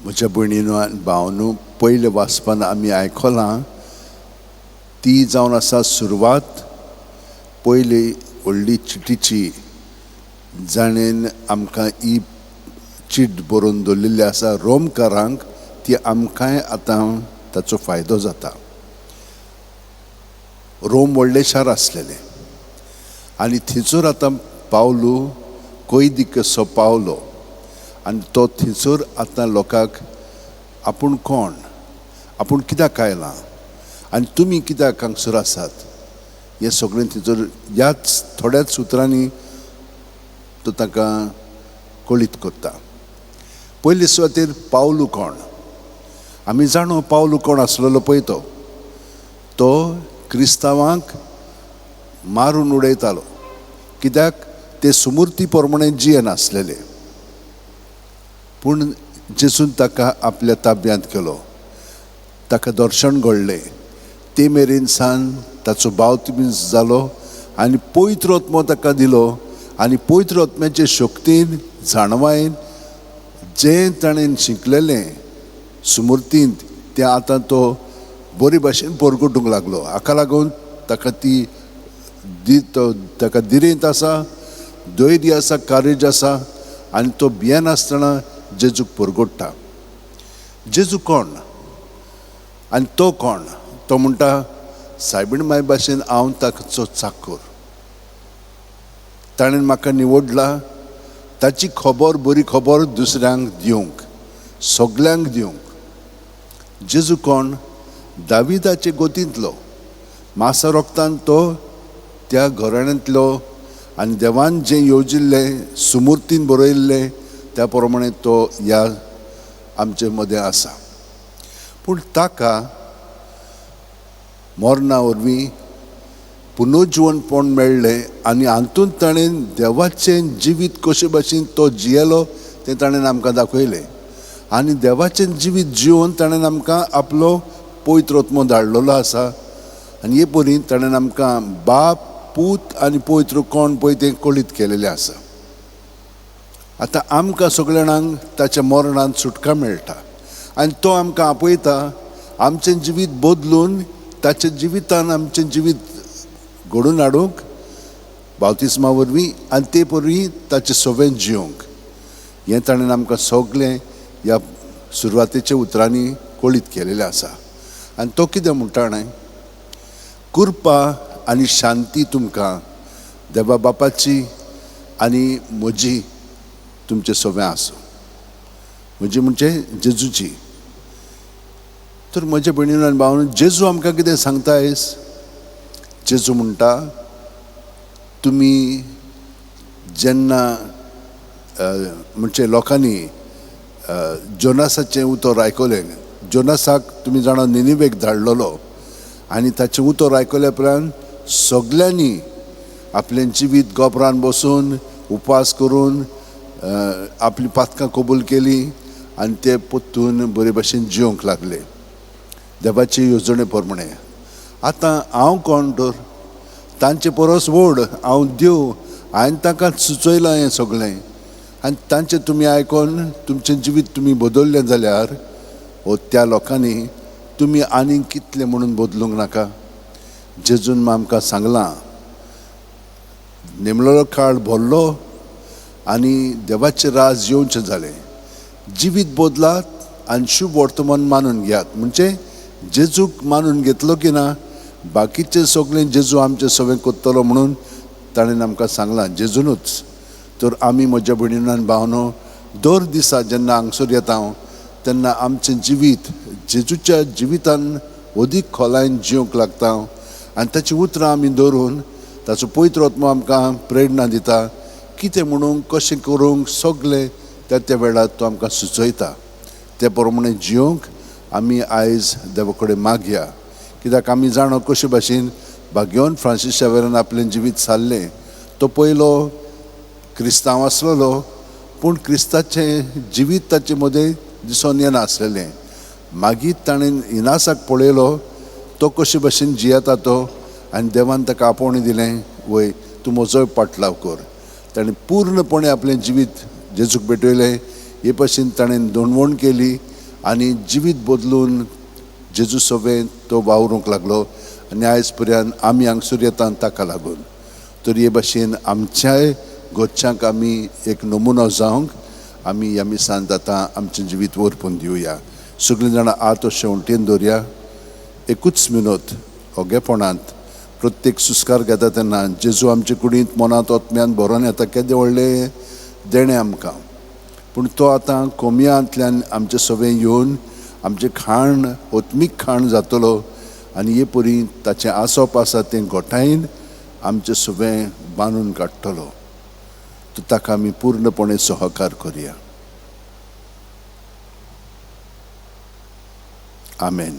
म्हज्या भयणीनो आनी भावनू पयले वाचपान आमी आयकलां ती जावन आसा सुरवात पयली व्हडली चिटीची जाणेन आमकां ही चीट बरोवन दवरलेली आसा रोमकारांक ती आमकांय आतां ताचो फायदो जाता. रोम व्हडलें शार आसलेलें आनी थंयसर आतां पावलू कैदी कसो पावलो आनी तो थंयसर आतां लोकांक आपूण कोण, आपूण कित्याक आयलां आनी तुमी कित्याक हांगसर आसात हें सगळें थंयसर ह्याच थोड्याच उतरांनी तो ताका कळीत करता. पयले सुवातेर पावलू कोण, आमी जाणो पावलू कोण आसलेलो पळय तो क्रिस्तांवांक मारून उडयतालो कित्याक ते सुमूर्ती प्रमाणे जियेनासलेले. पूण जेजून ताका आपल्या ताब्यांत केलो, ताका दर्शन घडलें, ते मेरेन सान ताचो बावतिमीज जालो आनी पवित्र आत्मो ताका दिलो आनी पवित्र आत्म्याचे शक्तीन जाणवायन जें ताणें शिकलेलें सुमूर्तींत तें आतां तो बरे भाशेन परगटूंक लागलो. हाका लागून ताका ती ताका दिरेंत आसा, धैर्य आसा, कारेज आसा आनी तो भियेन आसतना जेजूक परगट्टा. जेजू कोण आनी तो कोण? तो म्हणटा सायबीण माय भाशेन हांव ताचो चाकर. ताणें म्हाका निवडला ताची खबर, बरी खबर दुसऱ्यांक दिवंक, सगल्यांक दिवंक. जेजू कोण? दाविदाचे गोतींतलो, मासा रोगतान तो त्या घराण्यांतलो आनी देवान जें येवजिल्लें सुमूर्तीन बरयल्लें त्या प्रमाणे तो ह्या आमचे मदें आसा. पूण ताका मरणा वरवीं पुनर्जीवनपण मेळ्ळें आनी हातूंत ताणें देवाचें जिवीत कशे भाशेन तो जियेलो तें ताणें आमकां दाखयलें आनी देवाचें जिवीत जिवन ताणें आमकां आपलो पवित्र आत्मो धाडलेलो आसा. आनी हे परीन ताणें आमकां बाप, पूत आनी पवित्र कोण पळय तें कळीत केलेलें आसा. आतां आमकां सगळ्या जाणांक ताच्या मरणांत सुटका मेळटा आनी तो आमकां आपयता आमचें जिवीत बदलून ताच्या जिवितान आमचें जिवीत घडोवन हाडूंक बावतिस्मा वरवीं आनी ते परवीं ताचे सवें जिवंक. हें ताणें आमकां सगळें ह्या सुरवातेच्या उतरांनी कळीत केलेलें आसा. आनी तो कितें म्हणटा जाणां, कृपा आनी शांती तुमकां देवा बापाची आनी म्हजी तुमचे सवें आसूं. म्हजी म्हणजे जेजूची. तर म्हज्या भयणीन आनी भावान, जेजू आमकां कितें सांगता आयज? जेजू म्हणटा तुमी जेन्ना म्हणजे लोकांनी जोनासाचें उतर आयकलें, जोनासाक तुमी जाणा निनिवेक धाडलेलो आनी ताचें उतर आयकल्या उपरांत सगल्यांनी आपलें जिवीत गोबरान बसून उपास करून आपली पातकां कबूल केलीं आनी ते पोत्तून बरे भाशेन जिवंक लागले देवाचे येवजणे प्रमाणे. आतां हांव कोण तर? तांचे परस व्हड हांव देव. हांवें ताका सुचयलां हें सगळें आनी तांचें तुमी आयकोन तुमचें जिवीत तुमी बदललें जाल्यार हो त्या लोकांनी तुमी आनीक कितलें म्हणून बदलूंक नाका. जेजून आमकां सांगलां नेमलेलो काळ भरलो आनी देवाचें राज येवचें जालें. जिवीत बदलात आनी शुभ वर्तमान मानून घेयात. म्हणजे जेजूक मानून घेतलो की ना बाकीचें सगळें जेजू आमचें सगळें करतलो म्हणून ताणें आमकां सांगलां जेजूनूच. तर आमी म्हज्या भयणीन आनी भावनो दर दिसा जेन्ना हांगसर येता हांव तेन्ना आमचें जिवीत जेजूच्या जिवितान अदीक खोलायन जिवंक लागता आनी ताची उतरां आमी धरून ताचो पवित्र आत्मो आमकां प्रेरणा दिता कितें म्हणूंक, कशें करूंक सगळें त्या त्या वेळार तो आमकां सुचयता. ते प्रमाणे जिवंक आमी आयज देवा कडेन मागया. कित्याक आमी जाणो कशे भाशेन भाग्यवन फ्रांसीस शावेरान आपलें जिवीत सारलें. तो पयलो क्रिस्तांव आसलेलो पूण क्रिस्ताचें जिवीत ताचे मदें दिसून येनासलेलें. मागीर ताणें इनासाक पळयलो तो कशे भाशेन जियेता तो आनी देवान ताका आपोवणें दिलें वय तूं म्हजोय पाटलाव कर. ताणें पूर्णपणे आपलें जिवीत जेजूक भेटयलें. हे भाशेन ताणें दोणवण केली आनी जिवीत बदलून जेजू सोबेन तो वावरूंक लागलो आनी आयज पर्यंत आमी हांगसर येता ताका लागून. तर हे भाशेन आमच्याय गोंयच्यांक आमी एक नमुनो जावंक आमी ह्या मिसांत आतां आमचें जिवीत वरपून दिवया. सगळीं जाणां आत शेवटेन दवरया. एकूच मिनट ओगेपणांत प्रत्येक सुस्कार घेता तेन्ना जेजू आमचे कुडींत मनांत ओतम्यान भरोन येता केदें व्हडलें देणें आमकां. पूण तो आतां कोमयांतल्यान आमचे सोबें येवन आमचें खाण ओत्मीक खाण जातलो आनी हे परी ताचें आसप आसा तें गोठायन आमचें सोबें बांदून काडटलो. ताका आमी पूर्णपणे सहकार करया. आमेन.